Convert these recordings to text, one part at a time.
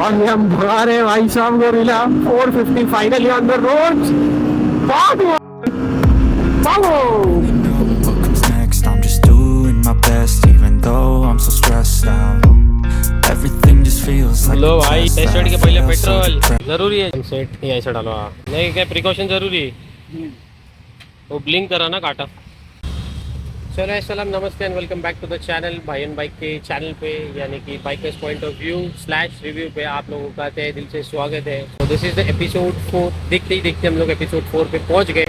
और ये हम भगा रहे हैं भाई साहब gorilla 450 finally on the road. What comes next? I'm just doing my best, even though I'm so stressed out. Everything just feels like लो भाई टेस्ट राइड के पहले a test. पेट्रोल जरूरी है। सेट ये ऐसा डालो। हाँ नहीं क्या प्रिकॉशन जरूरी है। वो ब्लिंक करा ना काटा। चलो अस्सलाम नमस्ते and welcome back to the channel भाई एंड बाइक के चैनल पे, यानी कि bikers point of view / review पे आप लोगों का तहे दिल से स्वागत है। तो दिस इज़ द एपिसोड 4। देखते ही देखते हम लोग एपिसोड 4 पे पहुंच गए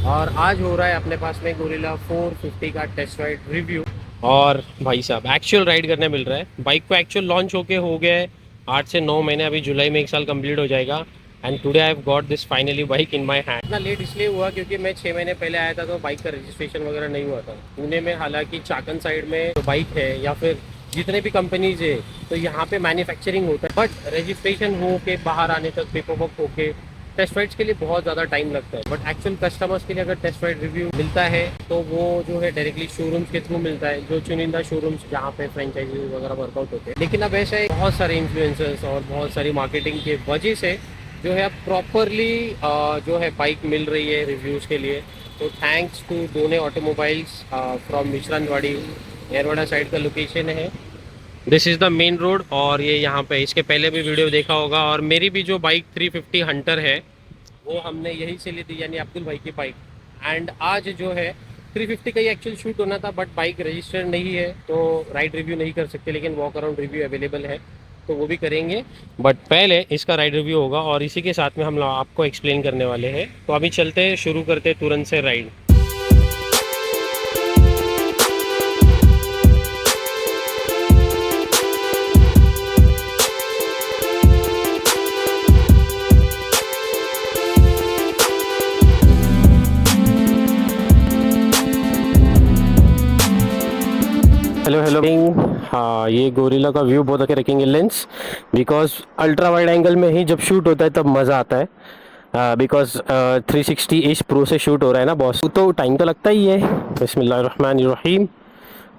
और आज हो रहा है अपने पास में गोरिल्ला 450 का टेस्ट राइड रिव्यू। और भाई साहब एक्चुअल राइड करने मिल रहा है। बाइक को एक्चुअल लॉन्च होके हो गया 8 से 9 महीने, अभी जुलाई में 1 साल कंप्लीट हो जाएगा। And today I have got this finally bike in my hand. इतना लेट इसलिए हुआ क्योंकि मैं 6 महीने पहले आया था तो बाइक का रजिस्ट्रेशन वगैरह नहीं हुआ था पुणे में। हालांकि चाकन साइड में जो बाइक है या फिर जितने भी कंपनीज है तो यहाँ पे मैन्युफैक्चरिंग होता है, बट रजिस्ट्रेशन हो के बाहर आने तक पेपर वर्क होके टेस्ट राइड्स के लिए बहुत ज़्यादा टाइम लगता है। बट एक्चुअल कस्टमर्स के लिए अगर टेस्ट राइड रिव्यू मिलता है तो वो जो है डायरेक्टली शोरूम्स के थ्रू मिलता है, जो चुनिंदा शोरूम्स जहाँ पे फ्रेंचाइजी वगैरह वर्कआउट होते हैं। लेकिन अब ऐसे बहुत सारे इन्फ्लुएंसर्स और बहुत सारी मार्केटिंग की वजह से जो है अब प्रॉपरली जो है बाइक मिल रही है रिव्यूज़ के लिए। तो थैंक्स टू दोने ऑटोमोबाइल्स फ्रॉम मिश्रनवाड़ी एरवाड़ा साइड का लोकेशन है। This is the main road और ये यहाँ पे इसके पहले भी वीडियो देखा होगा। और मेरी भी जो बाइक 350 हंटर है वो हमने यहीं से ली थी, यानी अब्दुल भाई की बाइक। एंड आज जो है 350 का ही एक्चुअल शूट होना था, बट बाइक रजिस्टर्ड नहीं है तो राइड रिव्यू नहीं कर सकते, लेकिन वॉक अराउंड रिव्यू अवेलेबल है तो वो भी करेंगे। बट पहले इसका राइड रिव्यू होगा और इसी के साथ में हम आपको एक्सप्लेन करने वाले हैं। तो अभी चलते हैं, शुरू करते हैं तुरंत से राइड। Hello hello. हाँ ये गोरिल्ला का व्यू बहुत अच्छे रखेंगे lens, because ultra wide angle में ही जब शूट होता है तब मज़ा आता है। बिकॉज 360 प्रो से शूट हो रहा है ना बॉस, तो टाइम तो लगता ही है। बिस्मिल्लाहिर्रहमानिर्रहीम।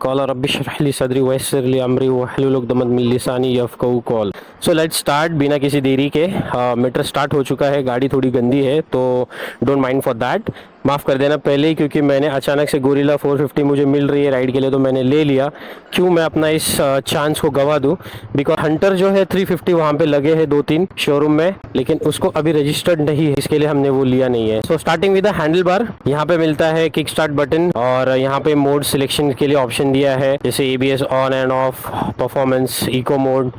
कॉल रब्बि इश्रह ली सदरी वयस्सिर ली अमरी वहलुल उक़दतम मिन लिसानी यफ़क़हू कौल। सो लेट्स स्टार्ट बिना किसी देरी के। मीटर स्टार्ट हो चुका है, गाड़ी थोड़ी गंदी है तो डोंट माइंड फॉर दैट, माफ़ कर देना पहले ही, क्योंकि मैंने अचानक से गोरिल्ला 450 मुझे मिल रही है राइड के लिए तो मैंने ले लिया। क्यों मैं अपना इस चांस को गवा दूँ, बिकॉज हंटर जो है 350 वहाँ पे लगे हैं 2-3 शोरूम में, लेकिन उसको अभी रजिस्टर्ड नहीं है, इसके लिए हमने वो लिया नहीं है। So starting with the handle bar, यहाँ पे मिलता है किक स्टार्ट बटन और यहाँ पे मोड सिलेक्शन के लिए ऑप्शन दिया है, जैसे ABS on and off, performance, eco mode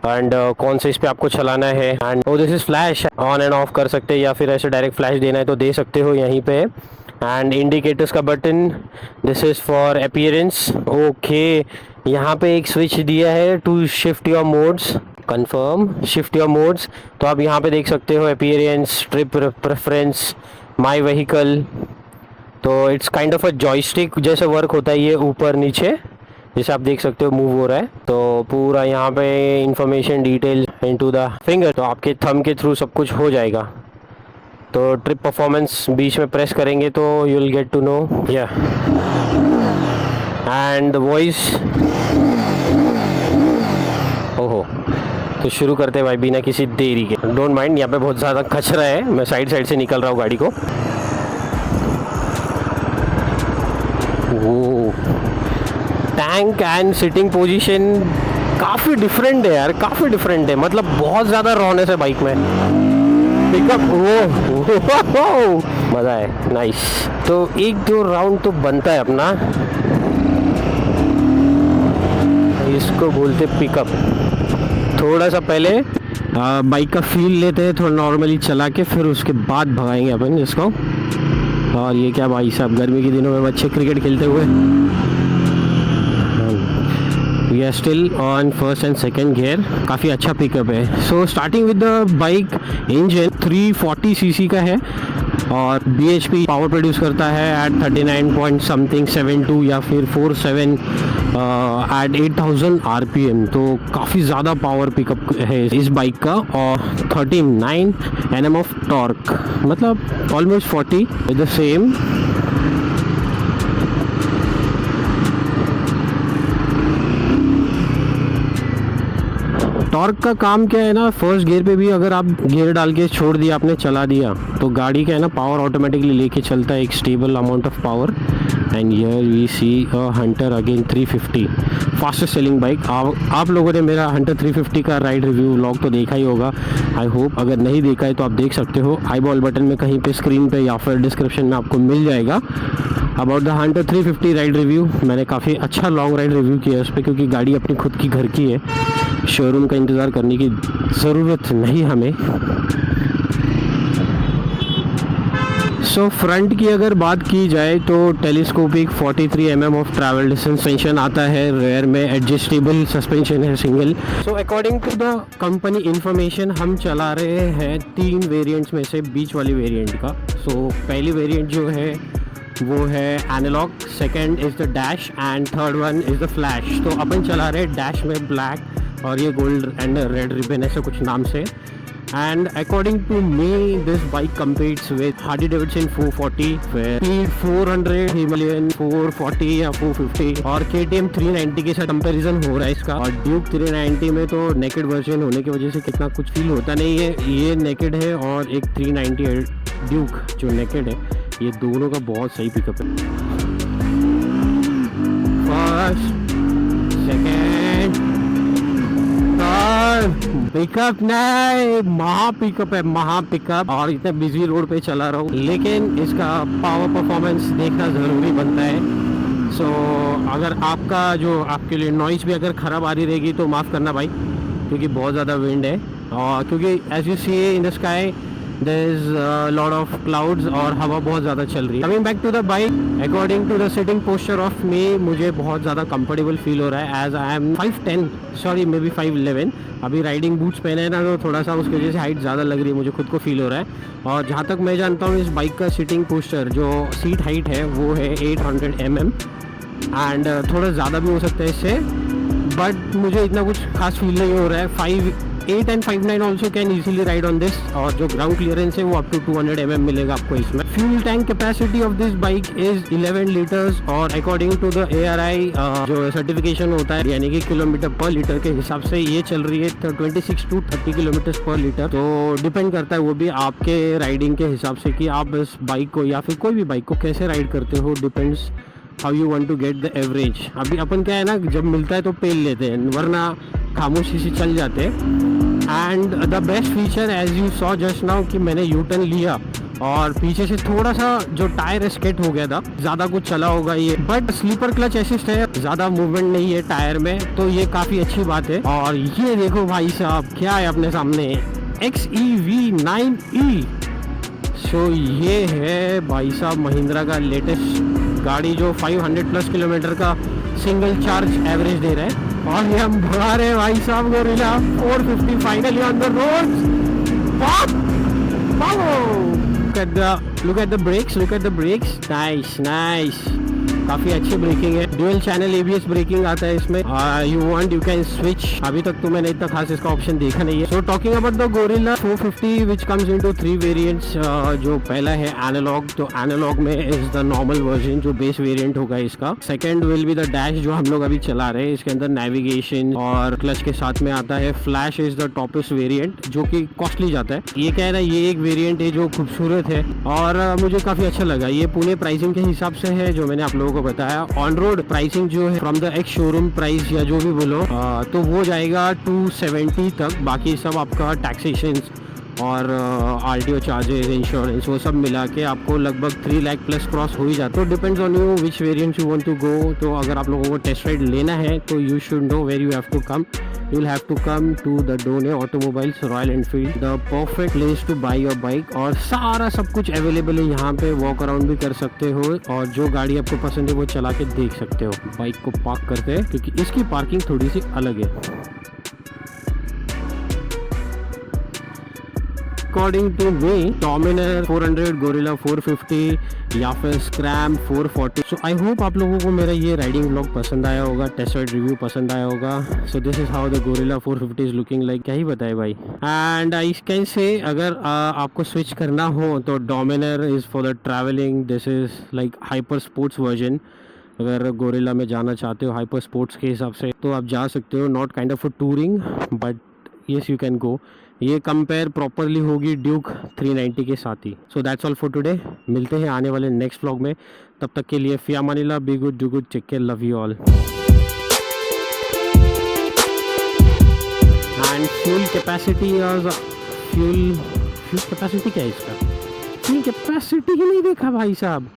and कौन से इस पे आपको चलाना है। And this is flash, on and off कर सकते हैं या फिर ऐसे डायरेक्ट फ्लैश देना है तो दे सकते हो यहीं पे। एंड इंडिकेटर्स का button, this is for appearance. Okay, यहाँ पे एक स्विच दिया है to shift your modes, confirm shift your modes. तो आप यहाँ पे देख सकते हो appearance, trip preference, my vehicle. तो it's kind of a joystick जैसे वर्क होता है ये, ऊपर नीचे जैसे आप देख सकते हो मूव हो रहा है। तो पूरा यहाँ पे information detail into the finger, तो आपके थंब के थ्रू सब कुछ हो जाएगा। तो ट्रिप परफॉर्मेंस बीच में प्रेस करेंगे तो you will get to know या एंड वॉइस। ओहो, तो शुरू करते हैं भाई बिना किसी देरी के। डोंट माइंड, यहाँ पे बहुत ज़्यादा कचरा है, मैं साइड से निकल रहा हूँ गाड़ी को। टैंक एंड सिटिंग पोजीशन काफ़ी डिफरेंट है यार, काफ़ी डिफरेंट है, मतलब बहुत ज़्यादा रॉनेस है बाइक में। पिकअप वो मज़ा है, नाइस। तो 1-2 राउंड तो बनता है अपना, इसको बोलते पिकअप। थोड़ा सा पहले बाइक का फील लेते हैं, थोड़ा नॉर्मली चला के फिर उसके बाद भगाएंगे अपन इसको। और ये क्या भाई साहब, गर्मी के दिनों में बच्चे क्रिकेट खेलते हुए। We are still on first and second gear, काफ़ी अच्छा पिकअप है। So starting with the bike, engine 340 CC का है और BHP पावर प्रोड्यूस करता है एट 39 पॉइंट समथिंग 72 या फिर 47 एट 8000 RPM। तो काफ़ी ज़्यादा पावर पिकअप है इस बाइक का। और 39 Nm ऑफ टॉर्क, मतलब almost 40 with the same. Torque का काम क्या है ना, फर्स्ट गियर पे भी अगर आप गियर डाल के छोड़ दिया, आपने चला दिया, तो गाड़ी का है ना पावर ऑटोमेटिकली लेके चलता है, एक stable amount of power. And here we see a Hunter again 350, fastest selling bike. आप लोगों ने मेरा हंटर 350 का राइड रिव्यू व्लॉग तो देखा ही होगा, आई होप। अगर नहीं देखा है तो आप देख सकते हो, आई बॉल बटन में कहीं पे स्क्रीन पे या फिर डिस्क्रिप्शन में आपको मिल जाएगा। About the Hunter 350 ride review, मैंने काफ़ी अच्छा लॉन्ग राइड रिव्यू किया है उस पर, क्योंकि गाड़ी अपनी खुद की घर की है, शोरूम का इंतज़ार करने की ज़रूरत नहीं हमें। सो फ्रंट की अगर बात की जाए तो telescopic 43 mm of travel distance suspension आता है, रेयर में एडजस्टेबल सस्पेंशन है single. So according to the company information हम चला रहे हैं 3 वेरिएंट्स में से बीच वाली वेरिएंट का। सो पहली वेरिएंट जो है वो है analog, second is the dash and third one is the flash. तो अपन चला रहे हैं डैश में ब्लैक और ये गोल्ड एंड रेड रिबन ऐसे कुछ नाम से। And according to me, this bike competes with Harley Davidson 440, Speed 400, Himalayan 440 या 450 और KTM 390 के साथ कंपैरिजन हो रहा है इसका। और ड्यूक 390 में तो नेकेड वर्जन होने की वजह से कितना कुछ फील होता नहीं है, ये नेकेड है और एक 390 ड्यूक जो नेकेड है, ये दोनों का बहुत सही पिकअप है। फर्स्ट, सेकेंड, थर्ड, पिकअप नहीं, महा पिकअप है, महा पिकअप। और इतने बिजी रोड पे चला रहा हूँ, लेकिन इसका पावर परफॉर्मेंस देखना ज़रूरी बनता है। सो अगर आपका जो आपके लिए नॉइस भी अगर ख़राब आ रही रहेगी तो माफ़ करना भाई, क्योंकि बहुत ज़्यादा विंड है। और क्योंकि as you see in the sky there is lot of clouds और हवा बहुत ज़्यादा चल रही है। Coming back to the bike, according to the sitting posture of me, मुझे बहुत ज़्यादा कंफर्टेबल फील हो रहा है, as I am 5'10", sorry maybe 5'11". अभी राइडिंग बूट्स पहने हैं ना, तो थोड़ा सा उसकी वजह से हाइट ज़्यादा लग रही है, मुझे खुद को फील हो रहा है। और जहाँ तक मैं जानता हूँ, इस बाइक का सीटिंग पोस्चर जो सीट हाइट है वो है 800 mm एंड थोड़ा ज़्यादा भी हो सकता है इससे, बट मुझे इतना कुछ खास फील नहीं हो रहा है। 5'8" and 5'9" also can easily ride on this. और जो ग्राउंड क्लियरेंस है वो अप टू 200 mm मिलेगा आपको इसमें। Fuel tank capacity of this bike is 11 litres और अकॉर्डिंग टू द ARI जो सर्टिफिकेशन होता है, यानी कि किलोमीटर पर लीटर के हिसाब से ये चल रही है 26 to 30 किलोमीटर पर लीटर। तो डिपेंड करता है वो भी आपके राइडिंग के हिसाब से कि आप इस बाइक को या फिर कोई भी बाइक को कैसे राइड करते हो, depends how you want to get the average. अभी अपन क्या है ना, जब मिलता है तो पेल लेते हैं, वरना खामोशी से चल जाते हैं। And the best feature as you saw just now कि मैंने यू टर्न लिया और पीछे से थोड़ा सा जो टायर स्केट हो गया था, ज़्यादा कुछ चला होगा ये, बट स्लीपर क्लच असिस्ट है, ज़्यादा मूवमेंट नहीं है टायर में, तो ये काफ़ी अच्छी बात है। और ये देखो भाई साहब क्या है अपने सामने, XEV9E। सो ये है भाई साहब महिंद्रा का लेटेस्ट गाड़ी, जो 500 प्लस किलोमीटर का सिंगल चार्ज एवरेज दे रहा है। और ये हम भगा रहे हैं भाई साहब gorilla 450 finally on the road. Look at the brakes, nice, काफ़ी अच्छी ब्रेकिंग है, ड्यूअल चैनल ABS ब्रेकिंग आता है इसमें। You can switch. अभी तक तो मैंने इतना खास इसका ऑप्शन देखा नहीं है। So talking about the gorilla 450 which comes into 3 variants. जो पहला है एनालॉग, तो एनालॉग में इज द नॉर्मल वर्जन जो बेस वेरिएंट होगा इसका। Second will be the dash जो हम लोग अभी चला रहे हैं, इसके अंदर नेविगेशन और क्लच के साथ में आता है। Flash is the toppest variant जो कि कॉस्टली जाता है। ये कह रहा है ये एक वेरिएंट है जो खूबसूरत है और मुझे काफ़ी अच्छा लगा। ये पुणे प्राइसिंग के हिसाब से है जो मैंने आप लोगों को बताया। ऑन रोड प्राइसिंग जो है from the ex showroom price या जो भी बोलो तो वो जाएगा 270 तक। बाकी सब आपका टैक्सेशन और RTO चार्जेस, इंश्योरेंस, वो सब मिला के आपको लगभग 3 लाख प्लस क्रॉस हो ही जाता है। तो depends on you which variant you want to go. तो अगर आप लोगों को टेस्ट राइड लेना है तो you should know where you have to come. You will have to come to the Done Automobiles, Royal Enfield, the perfect place to buy your bike। और सारा सब कुछ अवेलेबल है यहाँ पे, वॉक अराउंड भी कर सकते हो और जो गाड़ी आपको पसंद है वो चला के देख सकते हो। बाइक को पार्क करते हैं क्योंकि इसकी पार्किंग थोड़ी सी अलग है। According to me, Dominar 400, Gorilla 450 या फिर स्क्रैम 440। सो आई होप आप लोगों को मेरा ये राइडिंग व्लॉग पसंद आया होगा, टेस्ट राइड रिव्यू पसंद आया होगा। So this is how the gorilla 450 is looking like. क्या ही बताए भाई। एंड आई कैन से अगर आपको स्विच करना हो तो Dominar is for the travelling, this is like hyper sports version. अगर गोरिल्ला में जाना चाहते हो हाइपर स्पोर्ट्स के हिसाब से तो आप जा सकते हो। Not kind of a touring but yes you can go. ये कंपेयर प्रॉपरली होगी ड्यूक 390 के साथ ही। So that's all for today. मिलते हैं आने वाले नेक्स्ट व्लॉग में, तब तक के लिए फिया मानिला, be good, do good, take care, love you all. And fuel capacity fuel capacity क्या है इसका? फ्यूल कैपेसिटी ही नहीं देखा भाई साहब।